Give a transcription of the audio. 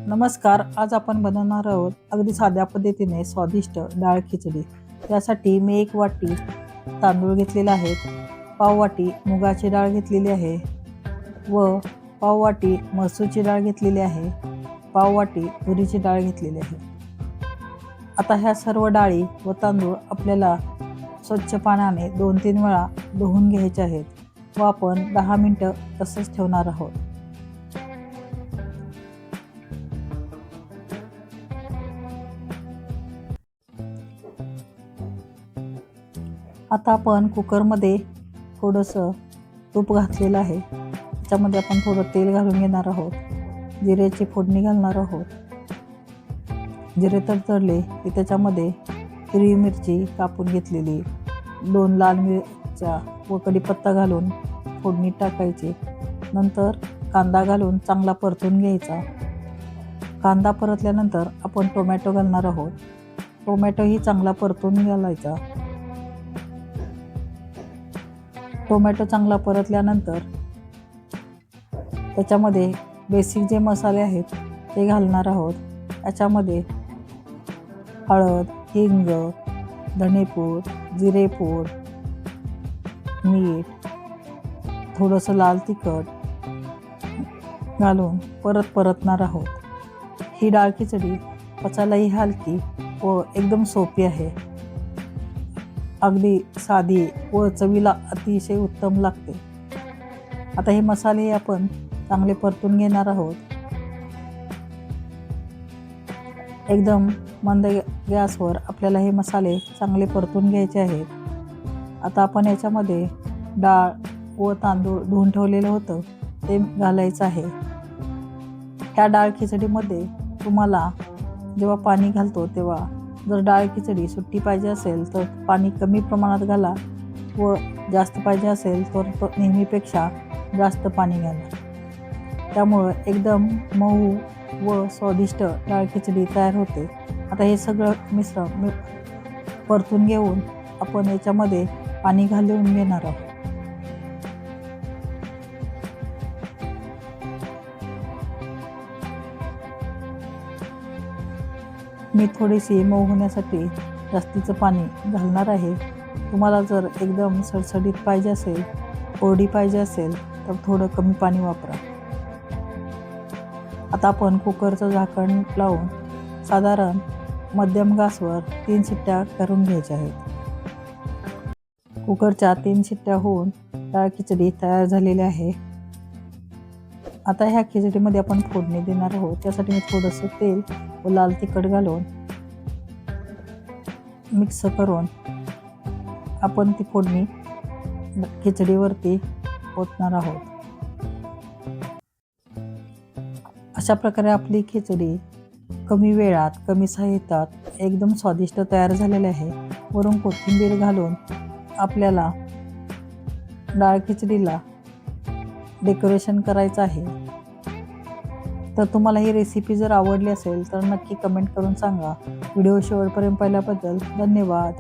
नमस्कार. आज आपण बनवणार आहोत अगदी साध्या पद्धतीने स्वादिष्ट डाळ खिचडी. त्यासाठी मी 1 वाटी तांदूळ घेतलेले आहेत, पाव वाटी मुगाची डाळ घेतलेली आहे व पाव वाटी मसूरची डाळ घेतलेली आहे, पाव वाटी तुरीची डाळ घेतलेली आहे. आता ह्या सर्व डाळी व तांदूळ आपल्याला स्वच्छ पाण्याने 2-3 वेळा धुवून घ्यायचे आहेत व आपण 10 मिनिटं तसंच ठेवणार आहोत. आता आपण कुकरमध्ये थोडंसं तूप घातलेलं आहे. त्याच्यामध्ये आपण थोडं तेल घालून घेणार आहोत. जिऱ्याची फोडणी घालणार आहोत. जिरे तडतडले की त्याच्यामध्ये हिरवी मिरची कापून घेतलेली, 2 लाल मिरच्या व कढीपत्ता घालून फोडणी टाकायची. नंतर कांदा घालून चांगला परतून घ्यायचा. कांदा परतल्यानंतर आपण टोमॅटो घालणार आहोत. टोमॅटोही चांगला परतून घालायचा. टोमॅटो चांगला परतल्यानंतर त्याच्यामध्ये बेसिक जे मसाले आहेत ते घालणार आहोत. याच्यामध्ये हळद, हिंग, धणेपूड, जिरेपूड, मीठ, थोडंसं लाल तिखट घालून परतणार आहोत. ही डाळ खिचडी पचायलाही हलकी व एकदम सोपी आहे. अगदी साधी व चवीला अतिशय उत्तम लागते. आता हे मसाले आपण चांगले परतून घेणार आहोत. एकदम मंद गॅसवर आपल्याला हे मसाले चांगले परतून घ्यायचे आहेत. आता आपण याच्यामध्ये डाळ व तांदूळ धुवून ठेवलेलं होतं ते घालायचं आहे. ह्या डाळ खिचडीमध्ये तुम्हाला जेव्हा पाणी घालतो तेव्हा जर डाळ खिचडी सुट्टी पाहिजे असेल तर पाणी कमी प्रमाणात घाला व जास्त पाहिजे असेल तर नेहमीपेक्षा जास्त पाणी घाला. त्यामुळं एकदम मऊ व स्वादिष्ट डाळ खिचडी तयार होते. आता हे सगळं मिश्रण परतून घेऊन आपण याच्यामध्ये पाणी घालून घेणार आहोत. मी थोडीशी मऊ होण्यासाठी जास्तीचं पाणी घालणार आहे. तुम्हाला जर एकदम सडसडीत पाहिजे असेल, कोरडी पाहिजे असेल तर थोडं कमी पाणी वापरा. आता आपण कुकरचं झाकण लावून साधारण मध्यम गॅसवर 3 शिट्ट्या करून घ्यायच्या आहेत. कुकरच्या 3 शिट्ट्या होऊन डाळ खिचडी तयार झालेली आहे. आता ह्या खिचडीमध्ये आपण फोडणी देणार आहोत. त्यासाठी मी थोडंसं तेल व लाल तिखट घालून मिक्स करून आपण ती फोडणी खिचडीवरती ओतणार आहोत. अशा प्रकारे आपली खिचडी कमी वेळात कमी साहित्यात एकदम स्वादिष्ट तयार झालेली आहे. वरून कोथिंबीर घालून आपल्याला डाळ खिचडीला डेकोरेशन करायचं आहे. तर तुम्हाला ही रेसिपी जर आवडली असेल तर नक्की कमेंट करून सांगा. व्हिडिओ शेवटपर्यंत पाहिल्याबद्दल धन्यवाद.